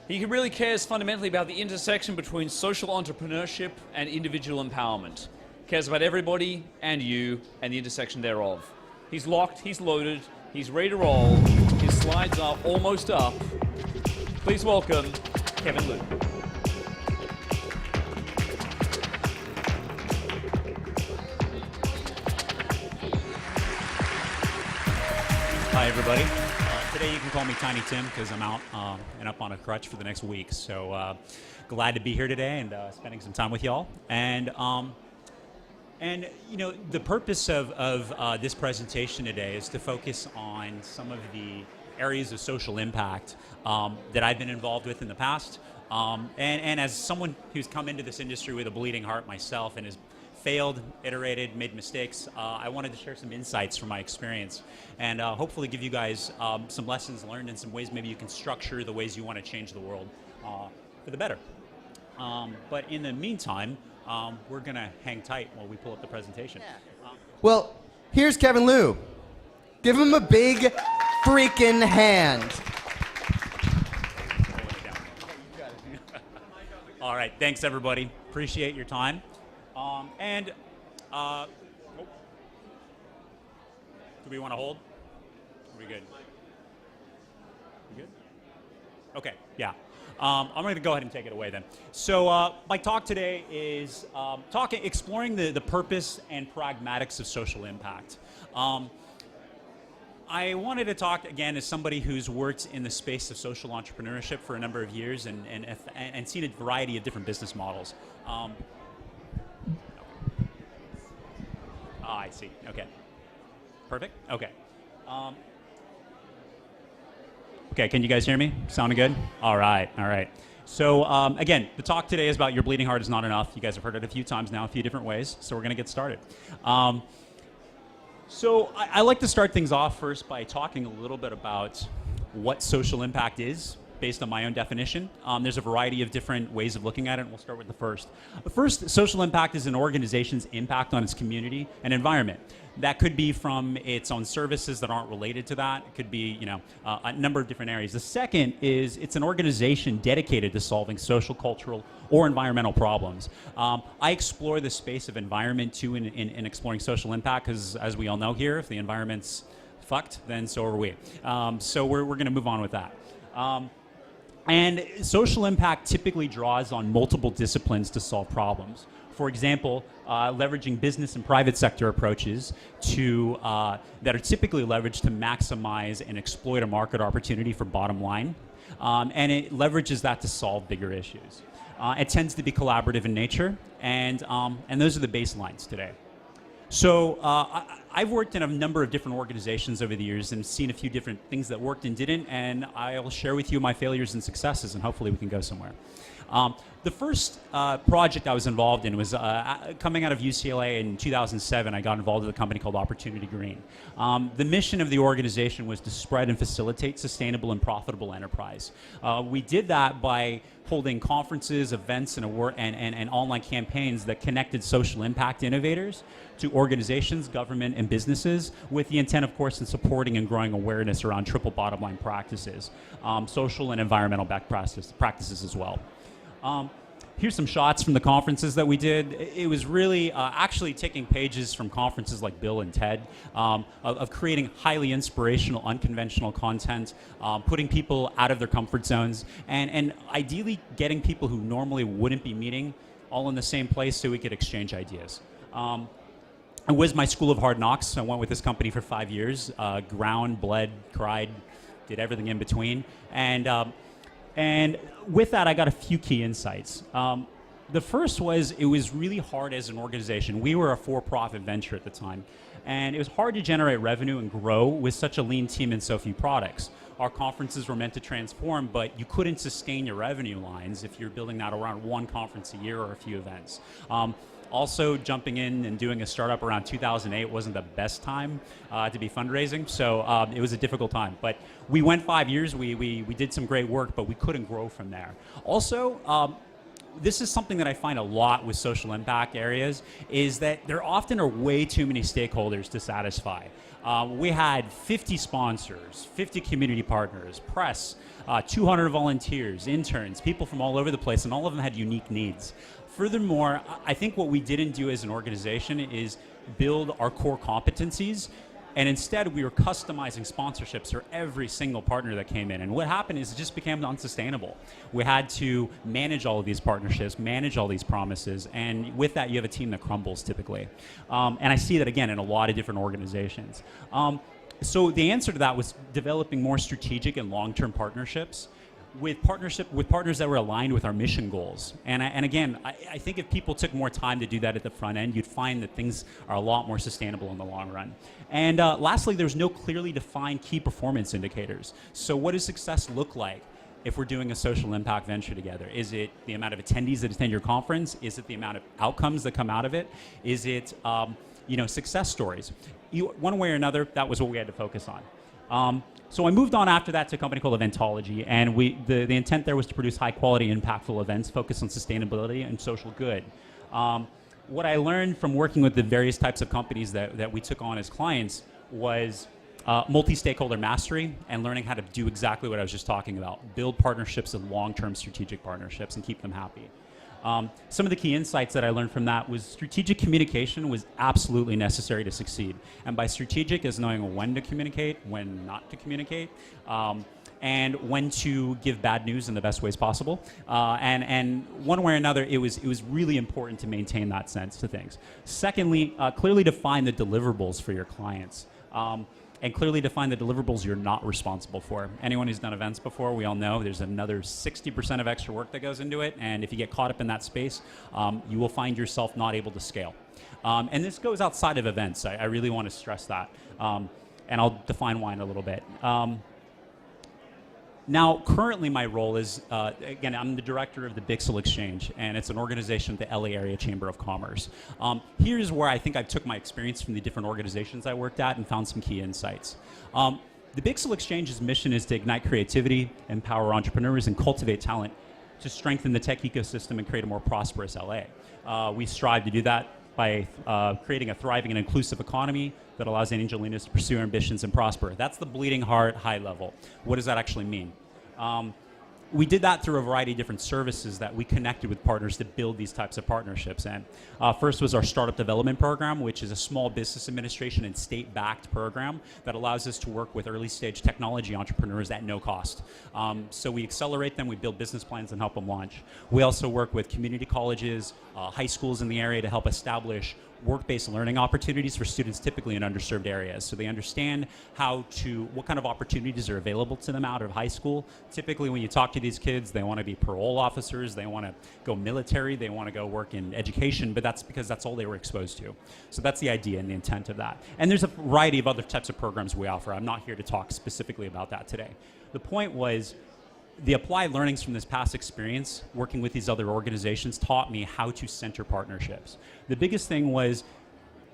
He really cares fundamentally about the intersection between social entrepreneurship and individual empowerment. Cares about everybody and you and the intersection thereof. He's locked, he's loaded, he's ready to roll. His slides are almost up. Please welcome Kevin Liu. Hi, everybody. Today you can call me Tiny Tim because I'm out and up on a crutch for the next week. So glad to be here today and spending some time with y'all. And you know, the purpose of this presentation today is to focus on some of the areas of social impact that I've been involved with in the past. And as someone who's come into this industry with a bleeding heart myself and has failed, iterated, made mistakes, I wanted to share some insights from my experience and hopefully give you guys some lessons learned and some ways maybe you can structure the ways you want to change the world for the better. But in the meantime, we're going to hang tight while we pull up the presentation. Well, here's Kevin Liu. Give him a big freaking hand. All right, thanks everybody. Appreciate your time. Do we want to hold? Are we good? We good? Okay, yeah. I'm going to go ahead and take it away then. So my talk today is exploring the purpose and pragmatics of social impact. I wanted to talk again as somebody who's worked in the space of social entrepreneurship for a number of years and seen a variety of different business models. I see. Okay. Perfect. Okay. Okay, can you guys hear me? Sounding good? All right. All right. So again, the talk today is about your bleeding heart is not enough. You guys have heard it a few times now, a few different ways. So we're going to get started. So I like to start things off first by talking a little bit about what social impact is, based on my own definition. There's a variety of different ways of looking at it, and we'll start with the first. The first, social impact is an organization's impact on its community and environment. That could be from its own services that aren't related to that. It could be, you know, a number of different areas. The second is it's an organization dedicated to solving social, cultural, or environmental problems. I explore the space of environment too in exploring social impact because, as we all know here, if the environment's fucked, then so are we. So we're going to move on with that. And social impact typically draws on multiple disciplines to solve problems. For example, leveraging business and private sector approaches that are typically leveraged to maximize and exploit a market opportunity for bottom line. And it leverages that to solve bigger issues. It tends to be collaborative in nature, and those are the baselines today. So I've worked in a number of different organizations over the years and seen a few different things that worked and didn't, and I'll share with you my failures and successes, and hopefully we can go somewhere. The first project I was involved in was coming out of UCLA in 2007. I got involved with a company called Opportunity Green. The mission of the organization was to spread and facilitate sustainable and profitable enterprise. We did that by holding conferences, events, and online campaigns that connected social impact innovators to organizations, government, and businesses with the intent, of course, in supporting and growing awareness around triple bottom line practices, social and environmental best practices as well. Here's some shots from the conferences that we did. It was really actually taking pages from conferences like Bill and Ted, of creating highly inspirational, unconventional content, putting people out of their comfort zones, and ideally getting people who normally wouldn't be meeting all in the same place so we could exchange ideas. It was my school of hard knocks. I went with this company for 5 years, ground, bled, cried, did everything in between. And with that, I got a few key insights. The first was it was really hard as an organization. We were a for-profit venture at the time, and it was hard to generate revenue and grow with such a lean team and so few products. Our conferences were meant to transform, but you couldn't sustain your revenue lines if you're building that around one conference a year or a few events. Also, jumping in and doing a startup around 2008 wasn't the best time to be fundraising, so it was a difficult time. But we went 5 years, we did some great work, but we couldn't grow from there. Also, this is something that I find a lot with social impact areas, is that there often are way too many stakeholders to satisfy. We had 50 sponsors, 50 community partners, press, 200 volunteers, interns, people from all over the place, and all of them had unique needs. Furthermore, I think what we didn't do as an organization is build our core competencies, and instead we were customizing sponsorships for every single partner that came in. And what happened is it just became unsustainable. We had to manage all of these partnerships, manage all these promises, and with that you have a team that crumbles typically. And I see that again in a lot of different organizations. So the answer to that was developing more strategic and long-term partnerships with partners that were aligned with our mission goals. And again, I think if people took more time to do that at the front end, you'd find that things are a lot more sustainable in the long run. And lastly, there's no clearly defined key performance indicators. So what does success look like if we're doing a social impact venture together? Is it the amount of attendees that attend your conference? Is it the amount of outcomes that come out of it? Is it success stories? One way or another, that was what we had to focus on. So I moved on after that to a company called Eventology, and the intent there was to produce high-quality, impactful events focused on sustainability and social good. What I learned from working with the various types of companies that we took on as clients was multi-stakeholder mastery and learning how to do exactly what I was just talking about, build partnerships and long-term strategic partnerships and keep them happy. Some of the key insights that I learned from that was strategic communication was absolutely necessary to succeed. And by strategic is knowing when to communicate, when not to communicate, and when to give bad news in the best ways possible. And one way or another, it was really important to maintain that sense to things. Secondly, clearly define the deliverables for your clients. And clearly define the deliverables you're not responsible for. Anyone who's done events before, we all know there's another 60% of extra work that goes into it, and if you get caught up in that space, you will find yourself not able to scale. And this goes outside of events. I really want to stress that, and I'll define why in a little bit. Now, currently my role is, again, I'm the director of the Bixel Exchange, and it's an organization at the LA Area Chamber of Commerce. Here's where I think I took my experience from the different organizations I worked at and found some key insights. The Bixel Exchange's mission is to ignite creativity, empower entrepreneurs, and cultivate talent to strengthen the tech ecosystem and create a more prosperous LA. We strive to do that by creating a thriving and inclusive economy that allows Angelinos to pursue ambitions and prosper. That's the bleeding heart, high level. What does that actually mean? We did that through a variety of different services that we connected with partners to build these types of partnerships. And first was our startup development program, which is a small business administration and state-backed program that allows us to work with early-stage technology entrepreneurs at no cost. So we accelerate them, we build business plans and help them launch. We also work with community colleges, high schools in the area to help establish work-based learning opportunities for students typically in underserved areas. So they understand what kind of opportunities are available to them out of high school. Typically when you talk to these kids, they want to be parole officers, they want to go military, they want to go work in education, but that's because that's all they were exposed to. So that's the idea and the intent of that. And there's a variety of other types of programs we offer. I'm not here to talk specifically about that today. The point was, the applied learnings from this past experience working with these other organizations taught me how to center partnerships. The biggest thing was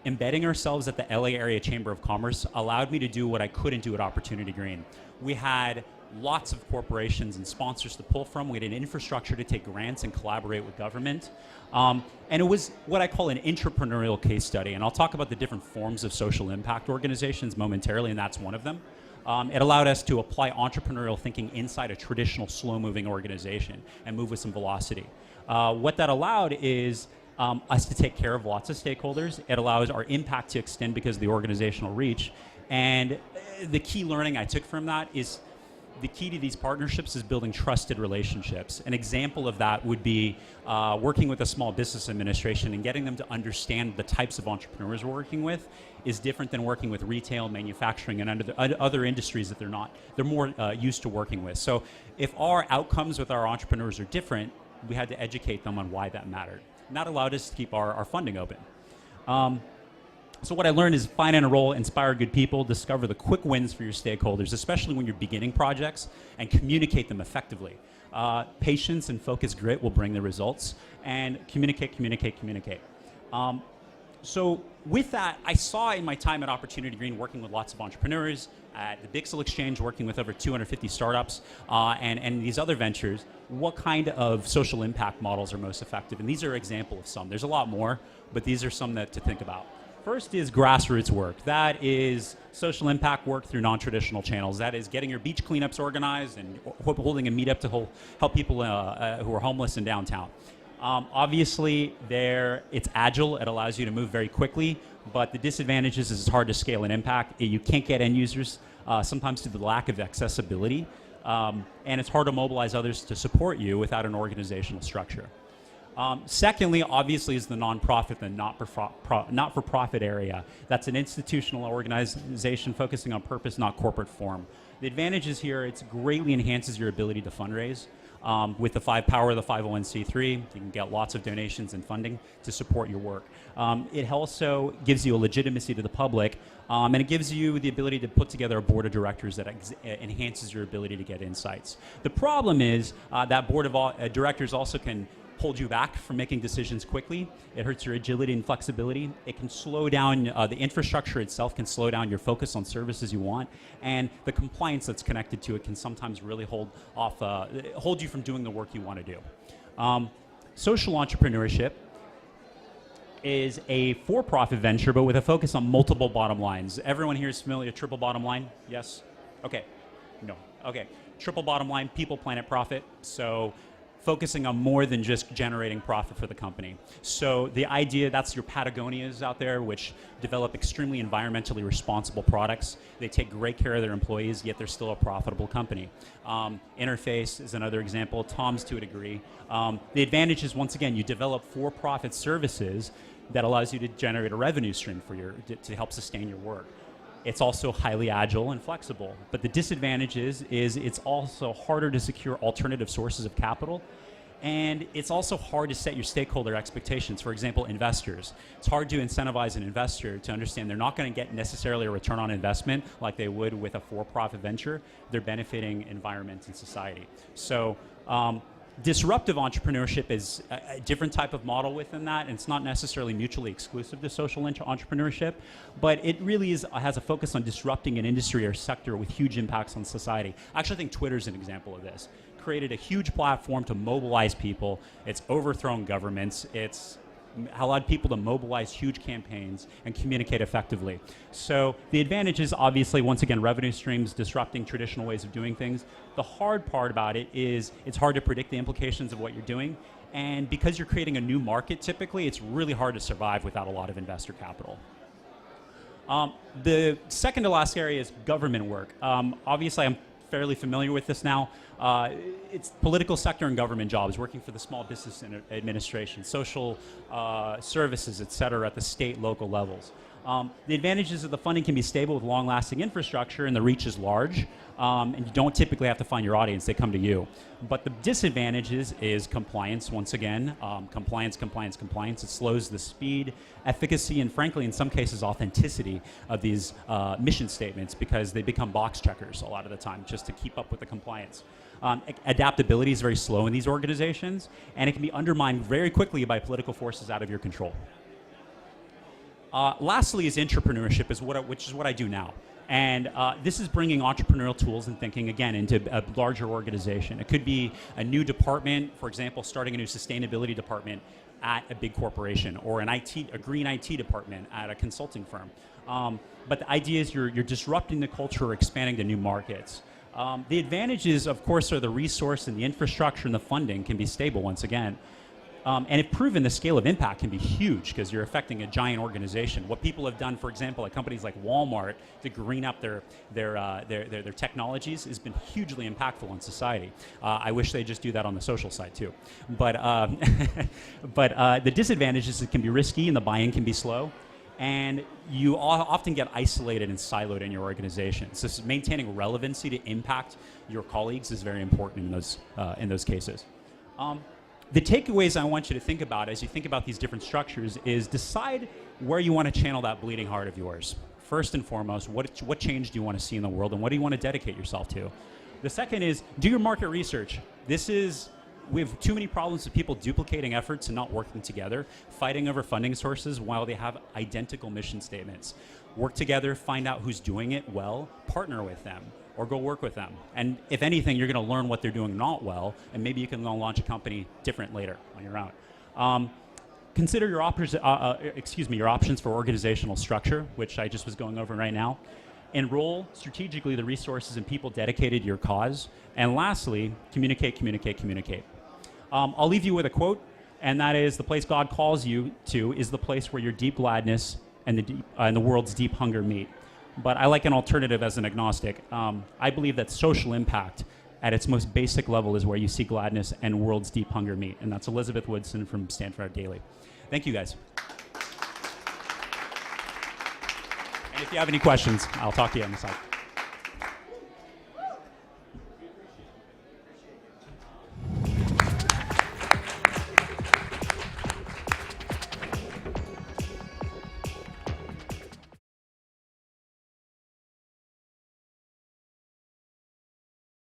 embedding ourselves at the LA Area Chamber of Commerce allowed me to do what I couldn't do at Opportunity Green. We had lots of corporations and sponsors to pull from. We had an infrastructure to take grants and collaborate with government. And it was what I call an intrapreneurial case study. And I'll talk about the different forms of social impact organizations momentarily, and that's one of them. It allowed us to apply entrepreneurial thinking inside a traditional slow-moving organization and move with some velocity. What that allowed is us to take care of lots of stakeholders. It allows our impact to extend because of the organizational reach. And the key learning I took from that is the key to these partnerships is building trusted relationships. An example of that would be working with a small business administration and getting them to understand the types of entrepreneurs we're working with is different than working with retail, manufacturing, and other industries that they're more used to working with. So if our outcomes with our entrepreneurs are different, we had to educate them on why that mattered. And that allowed us to keep our funding open. So what I learned is find and enroll, inspire good people, discover the quick wins for your stakeholders, especially when you're beginning projects, and communicate them effectively. Patience and focused grit will bring the results, and communicate. So with that, I saw in my time at Opportunity Green working with lots of entrepreneurs, at the Bixel Exchange working with over 250 startups, and these other ventures, what kind of social impact models are most effective. And these are an example of some. There's a lot more, but these are some that to think about. First is grassroots work. That is social impact work through non-traditional channels. That is getting your beach cleanups organized and holding a meetup to help people who are homeless in downtown. Obviously, it's agile. It allows you to move very quickly, but the disadvantages is it's hard to scale and impact. You can't get end users, sometimes due to the lack of accessibility, and it's hard to mobilize others to support you without an organizational structure. Secondly, obviously, is the nonprofit, the not-for-profit area. That's an institutional organization focusing on purpose, not corporate form. The advantages here, it greatly enhances your ability to fundraise. With the power of the 501c3, you can get lots of donations and funding to support your work. It also gives you a legitimacy to the public, and it gives you the ability to put together a board of directors that enhances your ability to get insights. The problem is that board of directors also can hold you back from making decisions quickly. It hurts your agility and flexibility. It can slow down, the infrastructure itself can slow down your focus on services you want, and the compliance that's connected to it can sometimes really hold you from doing the work you want to do. Social entrepreneurship is a for-profit venture, but with a focus on multiple bottom lines. Everyone here is familiar with triple bottom line? Yes? Okay. No. Okay. Triple bottom line, people, planet, profit. So focusing on more than just generating profit for the company. So the idea, that's your Patagonias out there, which develop extremely environmentally responsible products. They take great care of their employees, yet they're still a profitable company. Interface is another example, Tom's to a degree. The advantage is, once again, you develop for-profit services that allows you to generate a revenue stream for to help sustain your work. It's also highly agile and flexible. But the disadvantage is it's also harder to secure alternative sources of capital. And it's also hard to set your stakeholder expectations. For example, investors. It's hard to incentivize an investor to understand they're not going to get necessarily a return on investment like they would with a for-profit venture. They're benefiting environment and society. So disruptive entrepreneurship is a different type of model within that, and it's not necessarily mutually exclusive to social entrepreneurship, but it really has a focus on disrupting an industry or sector with huge impacts on society. I actually think Twitter's an example of this. Created a huge platform to mobilize people. It's overthrown governments. It's allowed people to mobilize huge campaigns and communicate effectively. So the advantage is obviously, once again, revenue streams, disrupting traditional ways of doing things. The hard part about it is it's hard to predict the implications of what you're doing. And because you're creating a new market, typically, it's really hard to survive without a lot of investor capital. The second to last area is government work. Obviously, I'm fairly familiar with this now. It's political sector and government jobs, working for the Small Business Administration, social services, et cetera, at the state, local levels. The advantages of the funding can be stable with long-lasting infrastructure, and the reach is large, and you don't typically have to find your audience, they come to you. But the disadvantages is compliance, once again, compliance. It slows the speed, efficacy, and frankly, in some cases, authenticity of these mission statements, because they become box checkers a lot of the time, just to keep up with the compliance. Adaptability is very slow in these organizations, and it can be undermined very quickly by political forces out of your control. Lastly is intrapreneurship, which is what I do now. And this is bringing entrepreneurial tools and thinking, again, into a larger organization. It could be a new department, for example, starting a new sustainability department at a big corporation, or a green IT department at a consulting firm. But the idea is you're disrupting the culture or expanding to new markets. The advantages, of course, are the resource and the infrastructure and the funding can be stable once again. And if proven, the scale of impact can be huge because you're affecting a giant organization. What people have done, for example, at companies like Walmart to green up their technologies has been hugely impactful on society. I wish they just do that on the social side too. But the disadvantage is it can be risky and the buy-in can be slow. And you often get isolated and siloed in your organization. So maintaining relevancy to impact your colleagues is very important in those cases. The takeaways I want you to think about as you think about these different structures is decide where you want to channel that bleeding heart of yours. First and foremost, what change do you want to see in the world, and what do you want to dedicate yourself to? The second is do your market research. This is we have too many problems with people duplicating efforts and not working together, fighting over funding sources while they have identical mission statements. Work together, find out who's doing it well, partner with them, or go work with them. And if anything, you're going to learn what they're doing not well, and maybe you can launch a company different later on your own. Consider your options for organizational structure, which I just was going over right now. Enroll strategically the resources and people dedicated to your cause. And lastly, communicate, communicate, communicate. I'll leave you with a quote, and that is, the place God calls you to is the place where your deep gladness and the world's deep hunger meet. But I like an alternative as an agnostic. I believe that social impact at its most basic level is where you see gladness and world's deep hunger meet. And that's Elizabeth Woodson from Stanford Daily. Thank you, guys. And if you have any questions, I'll talk to you on the side.